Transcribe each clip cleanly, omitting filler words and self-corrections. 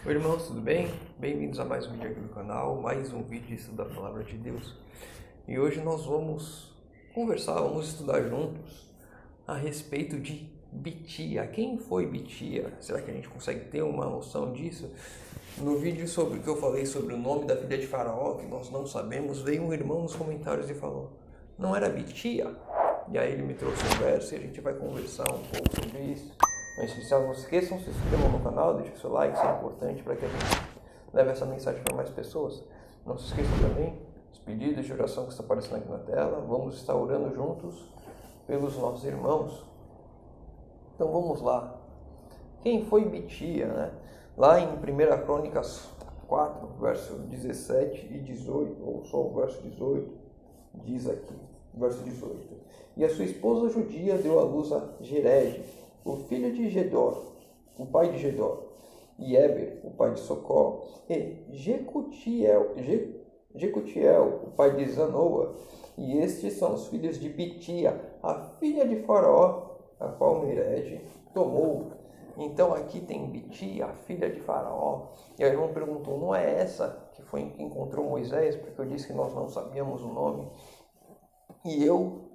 Oi irmãos, tudo bem? Bem-vindos a mais um vídeo aqui do canal, mais um vídeo de estudo da Palavra de Deus. E hoje nós vamos estudar juntos a respeito de Bitia. Quem foi Bitia? Será que a gente consegue ter uma noção disso? No vídeo que eu falei sobre o nome da filha de Faraó, que nós não sabemos, veio um irmão nos comentários e falou: não era Bitia? E aí ele me trouxe um verso e a gente vai conversar um pouco sobre isso. Mas não se esqueçam, se inscrevam no canal, deixem o seu like, isso é importante para que a gente leve essa mensagem para mais pessoas. Não se esqueçam também dos pedidos de oração que está aparecendo aqui na tela. Vamos estar orando juntos pelos nossos irmãos. Então vamos lá. Quem foi Bitia, né? Lá em 1 Crônicas 4, verso 17 e 18, ou só o verso 18, diz aqui, verso 18. E a sua esposa judia deu à luz a Jered, o filho de Gedor, o pai de Gedor, e Eber, o pai de Socó, e Jecutiel, o pai de Zanoa. E estes são os filhos de Bitia, a filha de Faraó, a qual Mered tomou. Então aqui tem Bitia, a filha de Faraó. E aí o irmão perguntou: não é essa que foi que encontrou Moisés? Porque eu disse que nós não sabíamos o nome. E eu,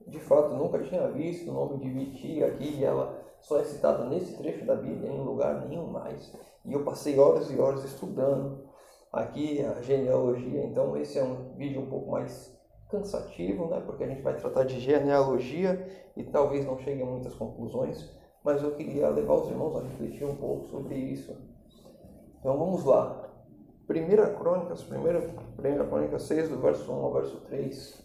de fato, nunca tinha visto o nome de Bitia aqui, e ela só é citada nesse trecho da Bíblia, em lugar nenhum mais. E eu passei horas e horas estudando aqui a genealogia. Então esse é um vídeo um pouco mais cansativo, né? Porque a gente vai tratar de genealogia e talvez não chegue a muitas conclusões, mas eu queria levar os irmãos a refletir um pouco sobre isso. Então vamos lá. 1 Crônicas 6, do verso 1 ao verso 3.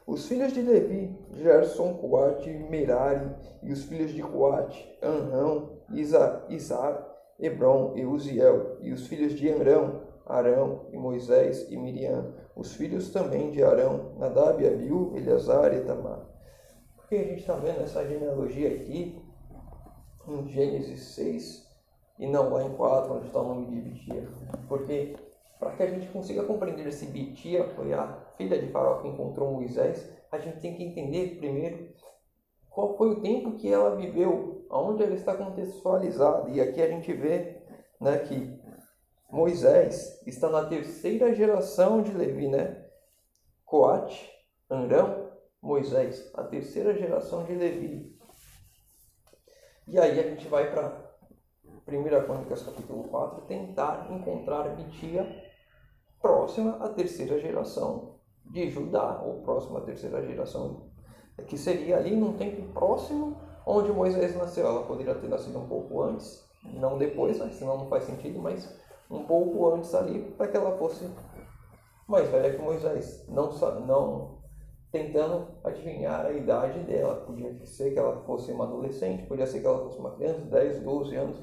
Os filhos de Levi, Gerson, Coate, Merari, e os filhos de Coate, Anrão, Izar, Hebron e Uziel, e os filhos de Arão, e Moisés e Miriam, os filhos também de Arão, Nadab, Abiú, Eleazar e Tamar. Porque a gente está vendo essa genealogia aqui em Gênesis 6 e não lá em 4, onde está o nome de Bitia? Porque para que a gente consiga compreender se Bitia foi a filha de Faraó que encontrou Moisés, a gente tem que entender primeiro qual foi o tempo que ela viveu, aonde ela está contextualizada. E aqui a gente vê, né, que Moisés está na terceira geração de Levi, né? Coate, Arão, Moisés, a terceira geração de Levi. E aí a gente vai para 1 Crônicas capítulo 4 tentar encontrar Bitia próxima à terceira geração de Judá, ou próxima à terceira geração, que seria ali num tempo próximo onde Moisés nasceu. Ela poderia ter nascido um pouco antes, não depois, né? Senão não faz sentido, mas um pouco antes ali, para que ela fosse mais velha que Moisés, não tentando adivinhar a idade dela. Podia ser que ela fosse uma adolescente, podia ser que ela fosse uma criança, 10, 12 anos.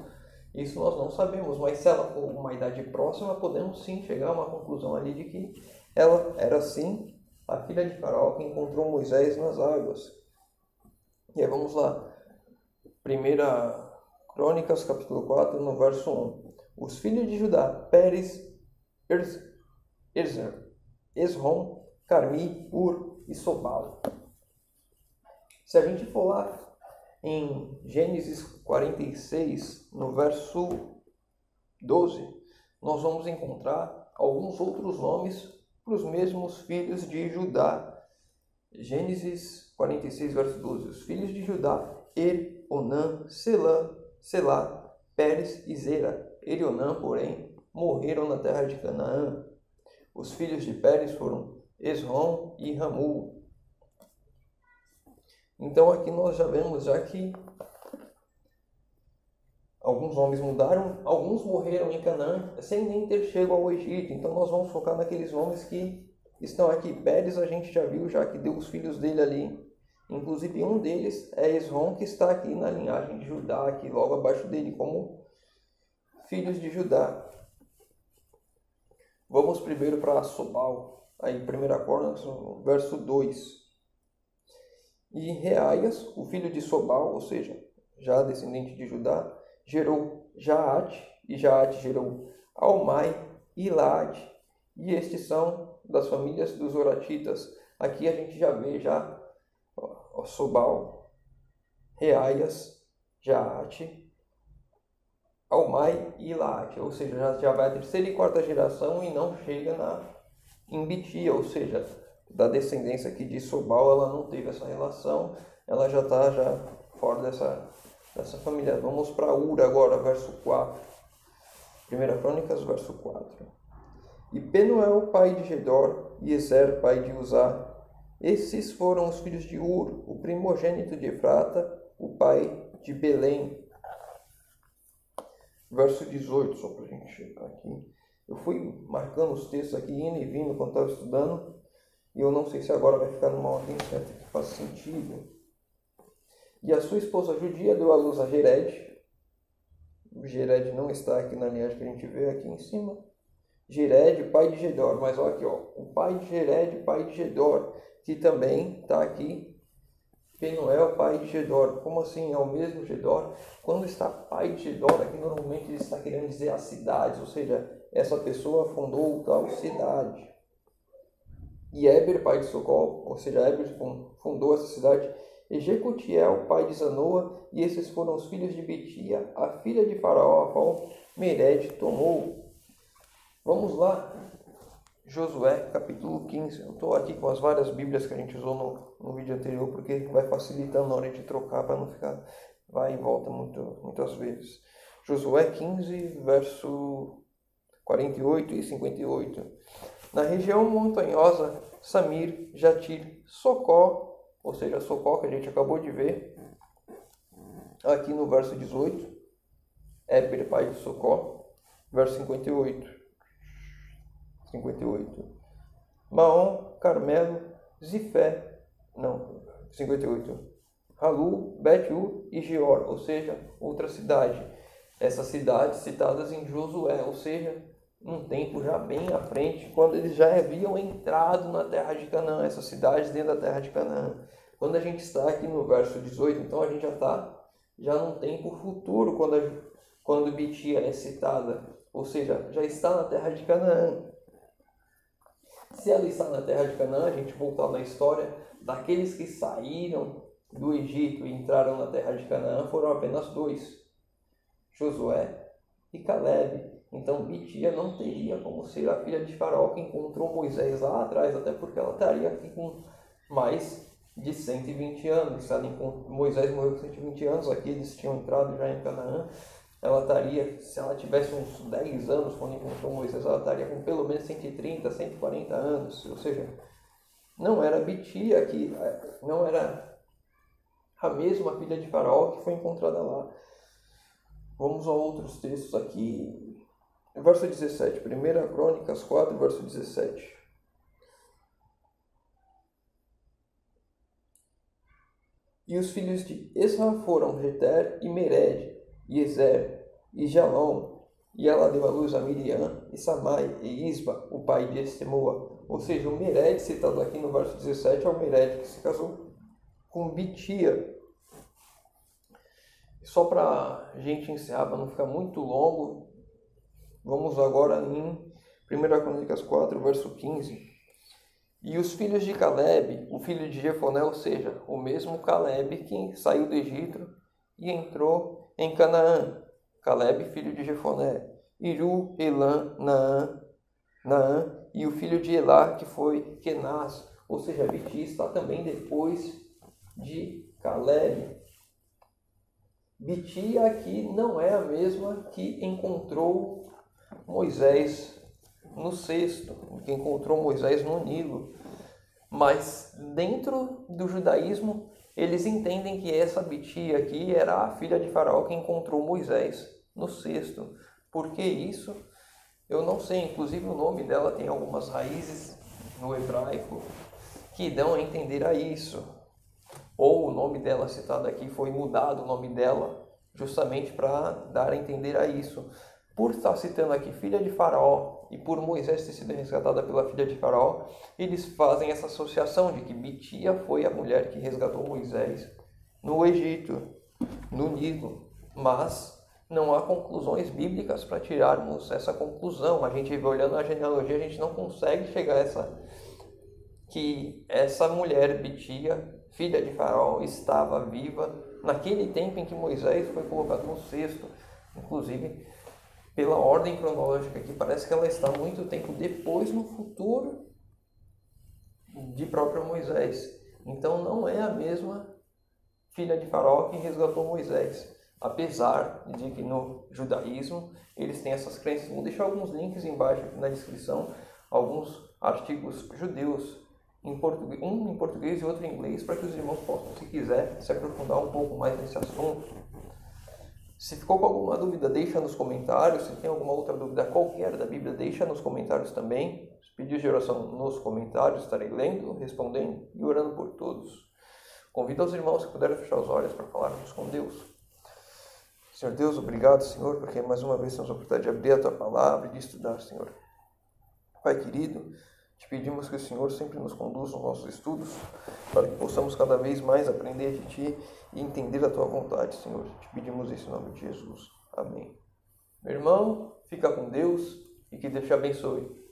Isso nós não sabemos, mas se ela for uma idade próxima, podemos sim chegar a uma conclusão ali de que ela era sim a filha de Faraó que encontrou Moisés nas águas. E aí vamos lá. 1 Crônicas capítulo 4, no verso 1. Os filhos de Judá: Pérez, Esrom, Carmi, Ur e Sobal. Se a gente for lá em Gênesis 46, no verso 12, nós vamos encontrar alguns outros nomes para os mesmos filhos de Judá. Gênesis 46, verso 12. Os filhos de Judá: Onã, Selá, Pérez e Zera. E Onã, porém, morreram na terra de Canaã. Os filhos de Pérez foram Esrom e Ramul. Então aqui nós já vemos que alguns nomes mudaram, alguns morreram em Canaã sem nem ter chego ao Egito. Então nós vamos focar naqueles nomes que estão aqui. Pérez a gente já viu, já que deu os filhos dele ali. Inclusive um deles é Esrom, que está aqui na linhagem de Judá, aqui logo abaixo dele, como filhos de Judá. Vamos primeiro para Sobal, aí 1 Crônicas, verso 2. E Reaias, o filho de Sobal, ou seja, já descendente de Judá, gerou Jaate, e Jaate gerou Almai e Laade. E estes são das famílias dos Oratitas. Aqui a gente já vê Sobal, Reaias, Jaate, Almai e Laate, ou seja, já vai a terceira e quarta geração e não chega em Bitia, ou seja, da descendência aqui de Sobal, ela não teve essa relação, ela já está fora dessa família. Vamos para Ura agora, verso 4. 1 Crônicas, verso 4. E Penuel, pai de Gedor, e Ezer, pai de Uzá. Esses foram os filhos de Ur, o primogênito de Efrata, o pai de Belém. Verso 18, só para a gente chegar aqui. Eu fui marcando os textos aqui, indo e vindo, quando estava estudando, e eu não sei se agora vai ficar numa ordem certa que faz sentido. E a sua esposa judia deu à luz a Jered. Jered não está aqui na linhagem que a gente vê aqui em cima. Jered, pai de Gedor, mas olha aqui, ó, o pai de Jered, pai de Gedor, que também está aqui. Penuel, pai de Gedor. Como assim? É o mesmo Gedor? Quando está pai de Gedor, aqui normalmente ele está querendo dizer as cidades, ou seja, essa pessoa fundou tal cidade. E Eber, pai de Socol, ou seja, Eber fundou essa cidade. E Jecutiel, pai de Zanoa, e esses foram os filhos de Betia, a filha de Faraó, a qual Mered tomou. Vamos lá, Josué, capítulo 15. Eu estou aqui com as várias bíblias que a gente usou no vídeo anterior, porque vai facilitando na hora de trocar, para não ficar, vai e volta muitas vezes. Josué 15, verso 48 e 58. Na região montanhosa, Samir, Jatir, Socó, ou seja, Socó que a gente acabou de ver, aqui no verso 18, Éber, pai de Socó, verso 58. Maom, Carmelo, Zifé, 58. Halu, Bet-U e Gior, ou seja, outra cidade. Essas cidades citadas em Josué, ou seja, um tempo já bem à frente, quando eles já haviam entrado na terra de Canaã, essas cidades dentro da terra de Canaã. Quando a gente está aqui no verso 18, então a gente já está num tempo futuro, quando Bitia é citada, ou seja, já está na terra de Canaã. Se ela está na terra de Canaã, a gente voltar na história, daqueles que saíram do Egito e entraram na terra de Canaã, foram apenas 2, Josué e Caleb. Então Bitia não teria como ser a filha de Faraó que encontrou Moisés lá atrás, até porque ela estaria aqui com mais de 120 anos. Moisés morreu com 120 anos, aqui eles tinham entrado já em Canaã. Ela estaria, se ela tivesse uns 10 anos quando encontrou Moisés, ela estaria com pelo menos 130, 140 anos. Ou seja, não era Bitia, não era a mesma filha de Faraó que foi encontrada lá. Vamos a outros textos aqui. Verso 17, 1 Crônicas 4, verso 17. E os filhos de Esra foram Jeter e Mered, e Ezer, e Jalom, e ela deu à luz a Miriam, e Samai, e Isba, o pai de Estemoa. Ou seja, o Mered, citado aqui no verso 17, é o Mered que se casou com Bitia. Só para a gente encerrar, para não ficar muito longo, vamos agora em 1 Crônicas 4, verso 15. E os filhos de Caleb, o filho de Jefoné, ou seja, o mesmo Caleb que saiu do Egito e entrou em Canaã. Caleb, filho de Jefoné. Iru, Elã, Naã, e o filho de Elá, que foi Kenaz. Ou seja, Bitia está também depois de Caleb. Bitia aqui não é a mesma que encontrou Moisés no cesto, que encontrou Moisés no Nilo. Mas dentro do judaísmo, eles entendem que essa Bitia aqui era a filha de Faraó que encontrou Moisés no cesto. Por que isso? Eu não sei. Inclusive o nome dela tem algumas raízes no hebraico que dão a entender a isso. Ou o nome dela citado aqui foi mudado, o nome dela, justamente para dar a entender a isso. Por estar citando aqui filha de Faraó e por Moisés ter sido resgatada pela filha de Faraó, eles fazem essa associação de que Bitia foi a mulher que resgatou Moisés no Egito, no Nilo. Mas não há conclusões bíblicas para tirarmos essa conclusão. A gente, olhando a genealogia, a gente não consegue chegar a que essa mulher, Bitia, filha de Faraó, estava viva naquele tempo em que Moisés foi colocado no cesto. Inclusive, pela ordem cronológica aqui, parece que ela está muito tempo depois, no futuro, de próprio Moisés. Então não é a mesma filha de Faraó que resgatou Moisés. Apesar de que no judaísmo eles têm essas crenças. Vou deixar alguns links embaixo aqui na descrição, alguns artigos judeus, um em português e outro em inglês, para que os irmãos possam, se quiser, se aprofundar um pouco mais nesse assunto. Se ficou com alguma dúvida, deixa nos comentários. Se tem alguma outra dúvida qualquer da Bíblia, deixa nos comentários também. Os pedidos de oração nos comentários, estarei lendo, respondendo e orando por todos. Convido aos irmãos que puderem fechar os olhos para falarmos com Deus. Senhor Deus, obrigado, Senhor, porque mais uma vez temos a oportunidade de abrir a Tua Palavra e de estudar, Senhor. Pai querido, te pedimos que o Senhor sempre nos conduza nos nossos estudos, para que possamos cada vez mais aprender de Ti e entender a Tua vontade, Senhor. Te pedimos isso em nome de Jesus. Amém. Meu irmão, fica com Deus e que Deus te abençoe.